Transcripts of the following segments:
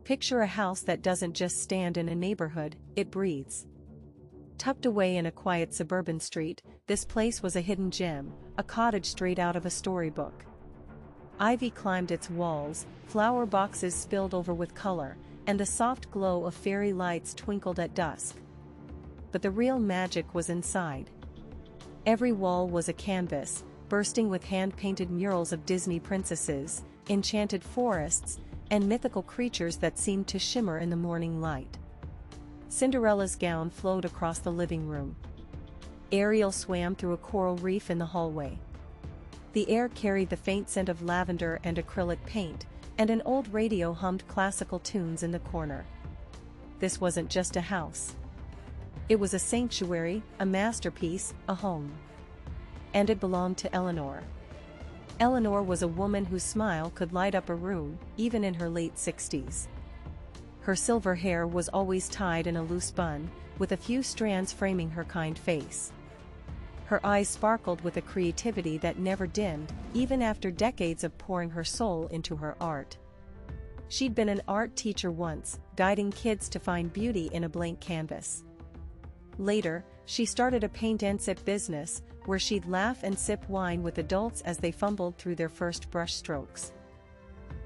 Picture a house that doesn't just stand in a neighborhood, it breathes. Tucked away in a quiet suburban street, this place was a hidden gem, a cottage straight out of a storybook. Ivy climbed its walls, flower boxes spilled over with color, and the soft glow of fairy lights twinkled at dusk. But the real magic was inside. Every wall was a canvas, bursting with hand-painted murals of Disney princesses, enchanted forests, and mythical creatures that seemed to shimmer in the morning light. Cinderella's gown flowed across the living room. Ariel swam through a coral reef in the hallway. The air carried the faint scent of lavender and acrylic paint, and an old radio hummed classical tunes in the corner. This wasn't just a house. It was a sanctuary, a masterpiece, a home. And it belonged to Eleanor. Eleanor was a woman whose smile could light up a room, even in her late 60s. Her silver hair was always tied in a loose bun, with a few strands framing her kind face. Her eyes sparkled with a creativity that never dimmed, even after decades of pouring her soul into her art. She'd been an art teacher once, guiding kids to find beauty in a blank canvas. Later, she started a paint and sip business, where she'd laugh and sip wine with adults as they fumbled through their first brush strokes.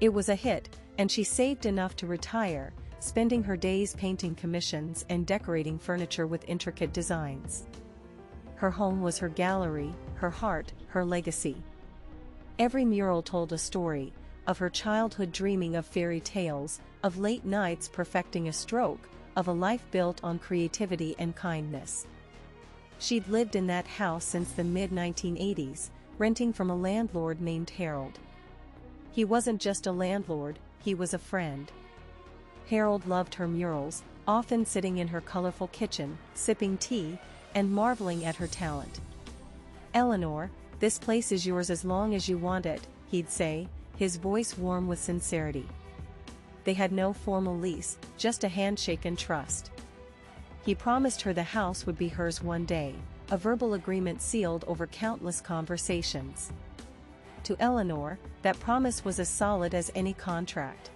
It was a hit, and she saved enough to retire, spending her days painting commissions and decorating furniture with intricate designs. Her home was her gallery, her heart, her legacy. Every mural told a story, of her childhood dreaming of fairy tales, of late nights perfecting a stroke, of a life built on creativity and kindness. She'd lived in that house since the mid-1980s, renting from a landlord named Harold. He wasn't just a landlord, he was a friend. Harold loved her murals, often sitting in her colorful kitchen, sipping tea, and marveling at her talent. "Eleanor, this place is yours as long as you want it," he'd say, his voice warm with sincerity. They had no formal lease, just a handshake and trust. He promised her the house would be hers one day, a verbal agreement sealed over countless conversations. To Eleanor, that promise was as solid as any contract.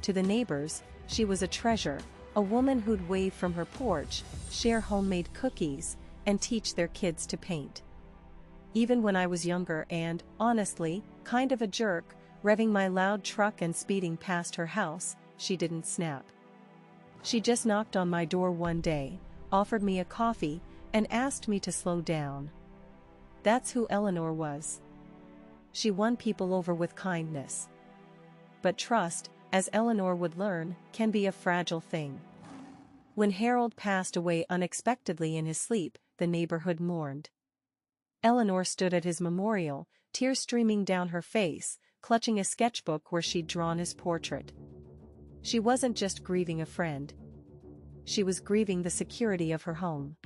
To the neighbors, she was a treasure, a woman who'd wave from her porch, share homemade cookies, and teach their kids to paint. Even when I was younger and, honestly, kind of a jerk, revving my loud truck and speeding past her house, she didn't snap. She just knocked on my door one day, offered me a coffee, and asked me to slow down. That's who Eleanor was. She won people over with kindness. But trust, as Eleanor would learn, can be a fragile thing. When Harold passed away unexpectedly in his sleep, the neighborhood mourned. Eleanor stood at his memorial, tears streaming down her face, clutching a sketchbook where she'd drawn his portrait. She wasn't just grieving a friend. She was grieving the security of her home.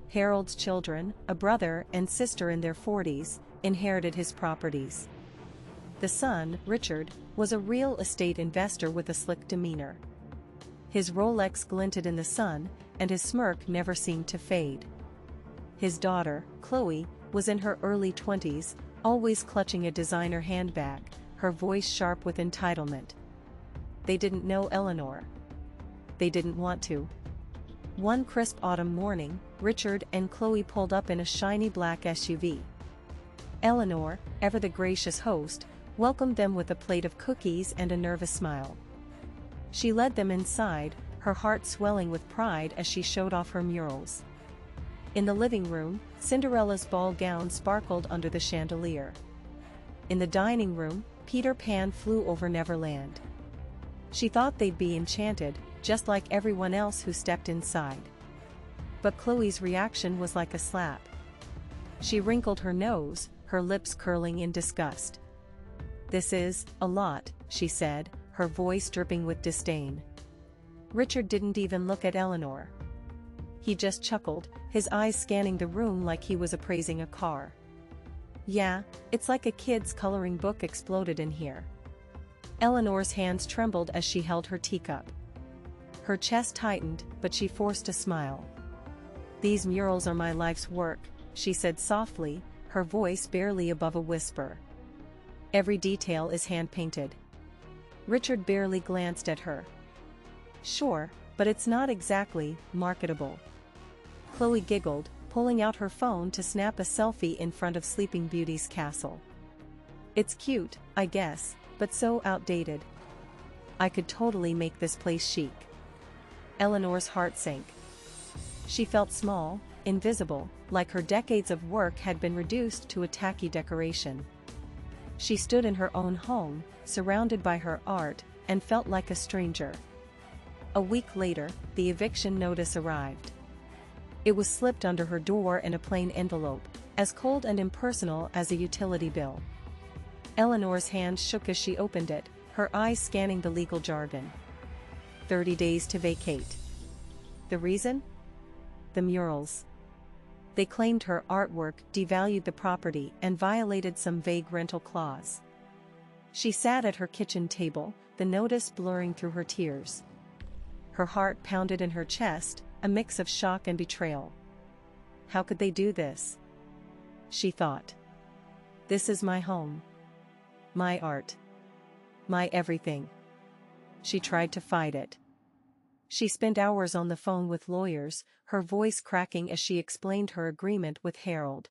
Harold's children, a brother and sister in their 40s, inherited his properties. The son, Richard, was a real estate investor with a slick demeanor. His Rolex glinted in the sun, and his smirk never seemed to fade. His daughter, Chloe, was in her early 20s, always clutching a designer handbag, her voice sharp with entitlement. They didn't know Eleanor. They didn't want to. One crisp autumn morning, Richard and Chloe pulled up in a shiny black SUV. Eleanor, ever the gracious host, welcomed them with a plate of cookies and a nervous smile. She led them inside, her heart swelling with pride as she showed off her murals. In the living room, Cinderella's ball gown sparkled under the chandelier. In the dining room, Peter Pan flew over Neverland. She thought they'd be enchanted, just like everyone else who stepped inside. But Chloe's reaction was like a slap. She wrinkled her nose, her lips curling in disgust. "This is a lot," she said, her voice dripping with disdain. Richard didn't even look at Eleanor. He just chuckled, his eyes scanning the room like he was appraising a car. "Yeah, it's like a kid's coloring book exploded in here." Eleanor's hands trembled as she held her teacup. Her chest tightened, but she forced a smile. "These murals are my life's work," she said softly, her voice barely above a whisper. "Every detail is hand-painted. Richard barely glanced at her. Sure, but it's not exactly marketable. Chloe giggled, pulling out her phone to snap a selfie in front of Sleeping Beauty's castle. It's cute, I guess, but so outdated. I could totally make this place chic. Eleanor's heart sank. She felt small, invisible, like her decades of work had been reduced to a tacky decoration. She stood in her own home, surrounded by her art, and felt like a stranger. A week later, the eviction notice arrived. It was slipped under her door in a plain envelope, as cold and impersonal as a utility bill. Eleanor's hand shook as she opened it, her eyes scanning the legal jargon. 30 days to vacate. The reason? The murals. They claimed her artwork devalued the property and violated some vague rental clause. She sat at her kitchen table, the notice blurring through her tears. Her heart pounded in her chest, a mix of shock and betrayal. How could they do this? She thought. This is my home. My art. My everything. She tried to fight it. She spent hours on the phone with lawyers, her voice cracking as she explained her agreement with Harold.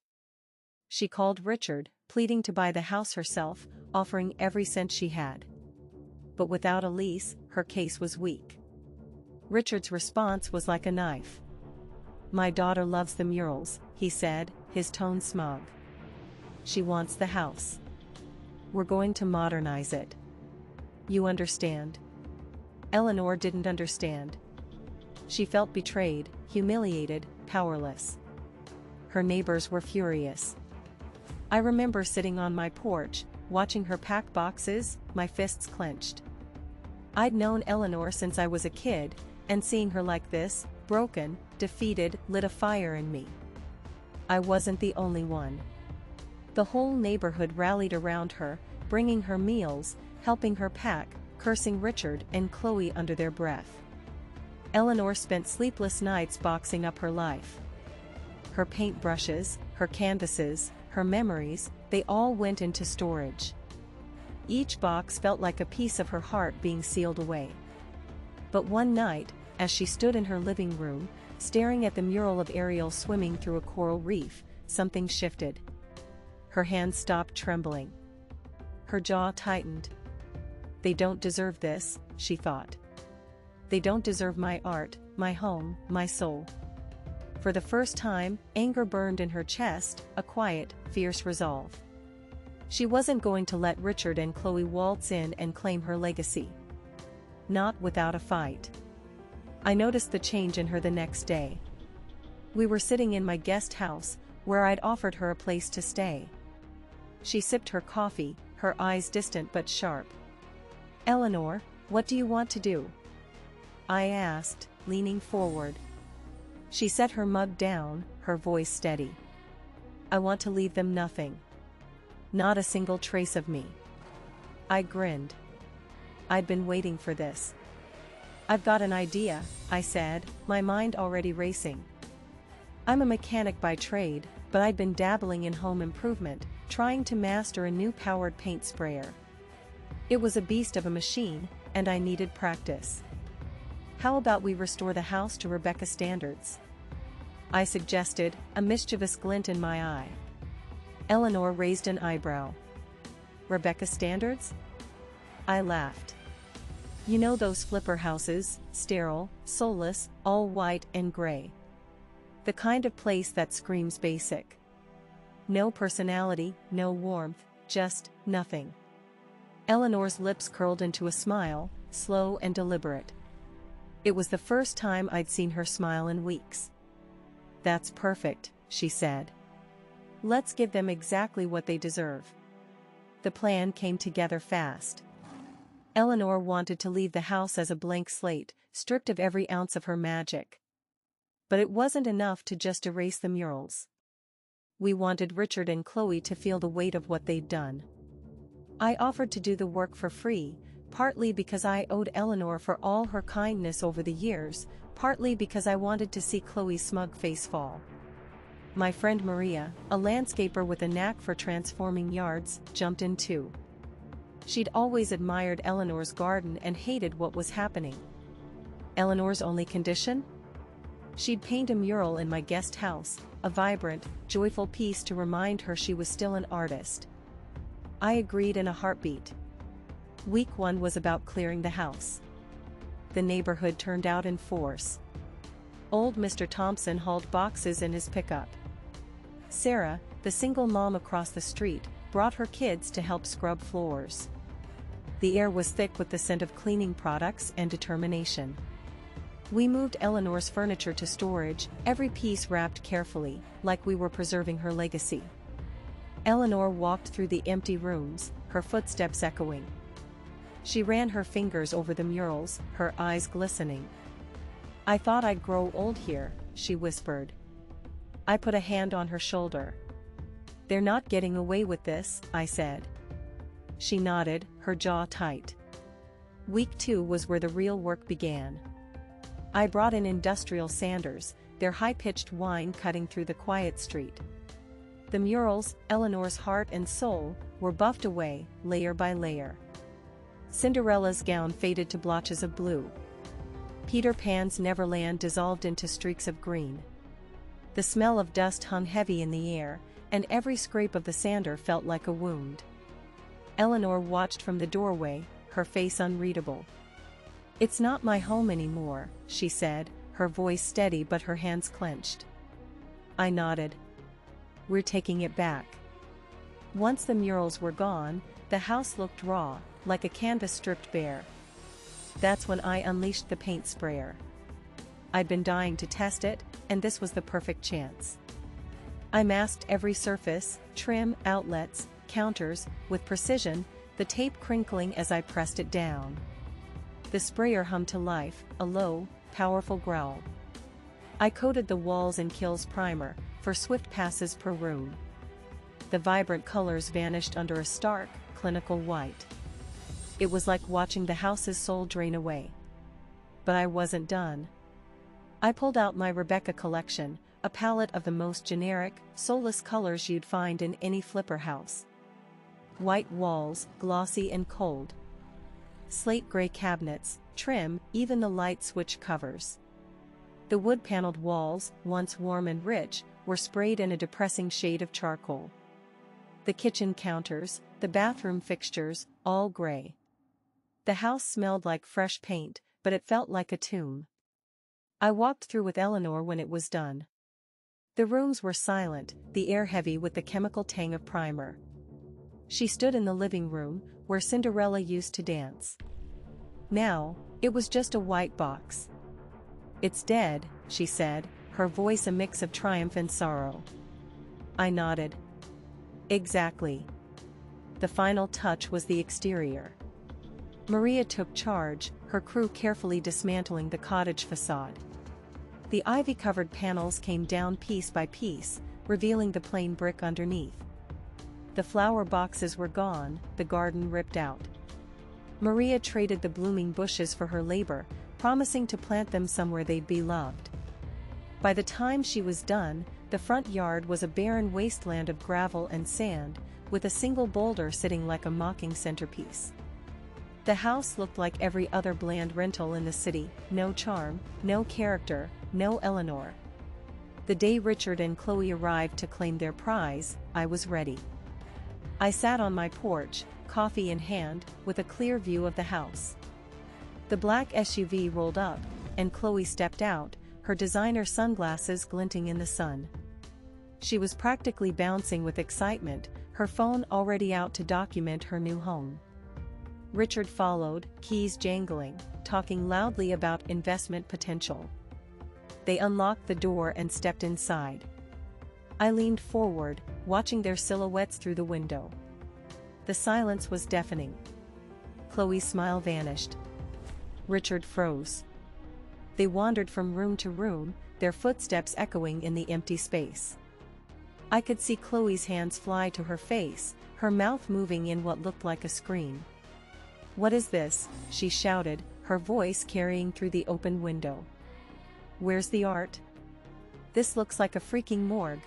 She called Richard, pleading to buy the house herself, offering every cent she had. But without a lease, her case was weak. Richard's response was like a knife. My daughter loves the murals, he said, his tone smug. She wants the house. We're going to modernize it. You understand? Eleanor didn't understand. She felt betrayed, humiliated, powerless. Her neighbors were furious. I remember sitting on my porch, watching her pack boxes, my fists clenched. I'd known Eleanor since I was a kid, and seeing her like this, broken, defeated, lit a fire in me. I wasn't the only one. The whole neighborhood rallied around her, bringing her meals, helping her pack, cursing Richard and Chloe under their breath. Eleanor spent sleepless nights boxing up her life. Her paintbrushes, her canvases, her memories, they all went into storage. Each box felt like a piece of her heart being sealed away. But one night, as she stood in her living room, staring at the mural of Ariel swimming through a coral reef, something shifted. Her hands stopped trembling. Her jaw tightened. They don't deserve this, she thought. They don't deserve my art, my home, my soul. For the first time, anger burned in her chest, a quiet, fierce resolve. She wasn't going to let Richard and Chloe waltz in and claim her legacy. Not without a fight. I noticed the change in her the next day. We were sitting in my guest house, where I'd offered her a place to stay. She sipped her coffee, her eyes distant but sharp. Eleanor, what do you want to do? I asked, leaning forward. She set her mug down, her voice steady. I want to leave them nothing. Not a single trace of me. I grinned. I'd been waiting for this. I've got an idea, I said, my mind already racing. I'm a mechanic by trade, but I'd been dabbling in home improvement, trying to master a new powered paint sprayer. It was a beast of a machine, and I needed practice. How about we restore the house to Rebecca standards? I suggested, a mischievous glint in my eye. Eleanor raised an eyebrow. Rebecca standards? I laughed. You know those flipper houses, sterile, soulless, all white and gray. The kind of place that screams basic. No personality, no warmth, just nothing. Eleanor's lips curled into a smile, slow and deliberate. It was the first time I'd seen her smile in weeks. That's perfect, she said. Let's give them exactly what they deserve. The plan came together fast. Eleanor wanted to leave the house as a blank slate, stripped of every ounce of her magic. But it wasn't enough to just erase the murals. We wanted Richard and Chloe to feel the weight of what they'd done. I offered to do the work for free, partly because I owed Eleanor for all her kindness over the years, partly because I wanted to see Chloe's smug face fall. My friend Maria, a landscaper with a knack for transforming yards, jumped in too. She'd always admired Eleanor's garden and hated what was happening. Eleanor's only condition? She'd paint a mural in my guest house, a vibrant, joyful piece to remind her she was still an artist. I agreed in a heartbeat. Week 1 was about clearing the house. The neighborhood turned out in force. Old Mr. Thompson hauled boxes in his pickup. Sarah, the single mom across the street, brought her kids to help scrub floors. The air was thick with the scent of cleaning products and determination. We moved Eleanor's furniture to storage, every piece wrapped carefully, like we were preserving her legacy. Eleanor walked through the empty rooms, her footsteps echoing. She ran her fingers over the murals, her eyes glistening. "I thought I'd grow old here," she whispered. I put a hand on her shoulder. "They're not getting away with this," I said. She nodded, her jaw tight. Week 2 was where the real work began. I brought in industrial sanders, their high-pitched whine cutting through the quiet street. The murals, Eleanor's heart and soul, were buffed away, layer by layer. Cinderella's gown faded to blotches of blue. Peter Pan's Neverland dissolved into streaks of green. The smell of dust hung heavy in the air, and every scrape of the sander felt like a wound. Eleanor watched from the doorway, her face unreadable. "It's not my home anymore," she said, her voice steady but her hands clenched. I nodded. "We're taking it back." Once the murals were gone, the house looked raw, like a canvas stripped bare. That's when I unleashed the paint sprayer. I'd been dying to test it, and this was the perfect chance. I masked every surface, trim, outlets, counters, with precision, the tape crinkling as I pressed it down. The sprayer hummed to life, a low, powerful growl. I coated the walls in Kiehl's primer, for swift passes per room. The vibrant colors vanished under a stark, clinical white. It was like watching the house's soul drain away. But I wasn't done. I pulled out my Rebecca collection, a palette of the most generic, soulless colors you'd find in any flipper house. White walls, glossy and cold. Slate gray cabinets, trim, even the light switch covers. The wood-paneled walls, once warm and rich, were sprayed in a depressing shade of charcoal. The kitchen counters, the bathroom fixtures, all gray. The house smelled like fresh paint, but it felt like a tomb. I walked through with Eleanor when it was done. The rooms were silent, the air heavy with the chemical tang of primer. She stood in the living room, where Cinderella used to dance. Now, it was just a white box. "It's dead," she said, her voice a mix of triumph and sorrow. I nodded. Exactly. The final touch was the exterior. Maria took charge, her crew carefully dismantling the cottage facade. The ivy-covered panels came down piece by piece, revealing the plain brick underneath. The flower boxes were gone, the garden ripped out. Maria traded the blooming bushes for her labor, promising to plant them somewhere they'd be loved. By the time she was done, the front yard was a barren wasteland of gravel and sand, with a single boulder sitting like a mocking centerpiece. The house looked like every other bland rental in the city, no charm, no character, no Eleanor. The day Richard and Chloe arrived to claim their prize, I was ready. I sat on my porch, coffee in hand, with a clear view of the house. The black SUV rolled up, and Chloe stepped out, her designer sunglasses glinting in the sun. She was practically bouncing with excitement, her phone already out to document her new home. Richard followed, keys jangling, talking loudly about investment potential. They unlocked the door and stepped inside. I leaned forward, watching their silhouettes through the window. The silence was deafening. Chloe's smile vanished. Richard froze. They wandered from room to room, their footsteps echoing in the empty space. I could see Chloe's hands fly to her face, her mouth moving in what looked like a scream. "What is this?" she shouted, her voice carrying through the open window. "Where's the art? This looks like a freaking morgue."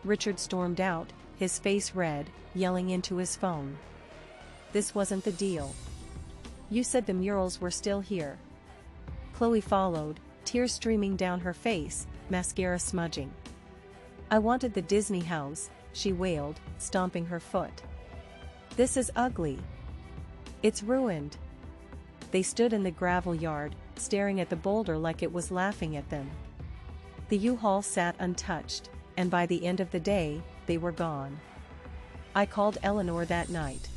Richard stormed out, his face red, yelling into his phone. This wasn't the deal. You said the murals were still here. Chloe followed, tears streaming down her face, mascara smudging. I wanted the Disney house, she wailed, stomping her foot. This is ugly. It's ruined. They stood in the gravel yard, staring at the boulder like it was laughing at them. The U-Haul sat untouched, and by the end of the day, they were gone. I called Eleanor that night.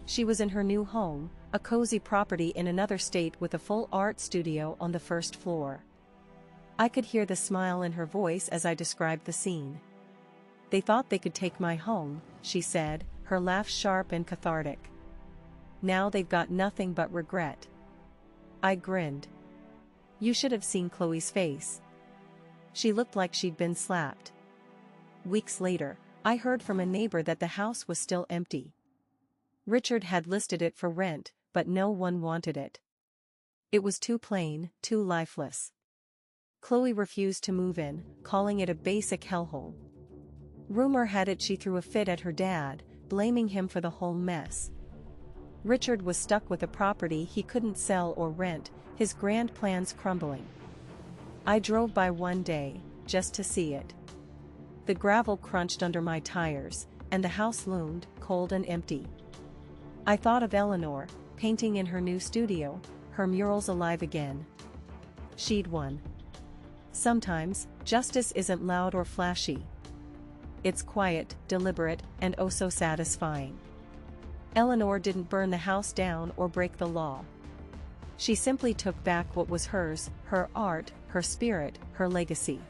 She was in her new home, a cozy property in another state with a full art studio on the first floor. I could hear the smile in her voice as I described the scene. They thought they could take my home, she said, her laugh sharp and cathartic. Now they've got nothing but regret. I grinned. You should have seen Chloe's face. She looked like she'd been slapped. Weeks later, I heard from a neighbor that the house was still empty. Richard had listed it for rent, but no one wanted it. It was too plain, too lifeless. Chloe refused to move in, calling it a basic hellhole. Rumor had it she threw a fit at her dad, blaming him for the whole mess. Richard was stuck with a property he couldn't sell or rent, his grand plans crumbling. I drove by one day, just to see it. The gravel crunched under my tires, and the house loomed, cold and empty. I thought of Eleanor, painting in her new studio, her murals alive again. She'd won. Sometimes, justice isn't loud or flashy. It's quiet, deliberate, and oh so satisfying. Eleanor didn't burn the house down or break the law. She simply took back what was hers, her art, her spirit, her legacy.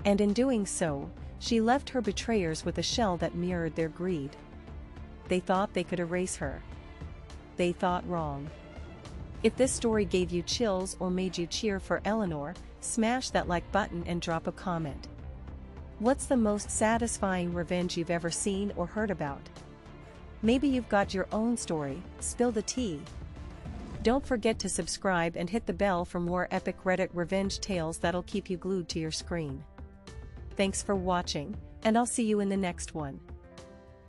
And in doing so, she left her betrayers with a shell that mirrored their greed. They thought they could erase her. They thought wrong. If this story gave you chills or made you cheer for Eleanor, smash that like button and drop a comment. What's the most satisfying revenge you've ever seen or heard about? Maybe you've got your own story, spill the tea. Don't forget to subscribe and hit the bell for more epic Reddit revenge tales that'll keep you glued to your screen. Thanks for watching, and I'll see you in the next one.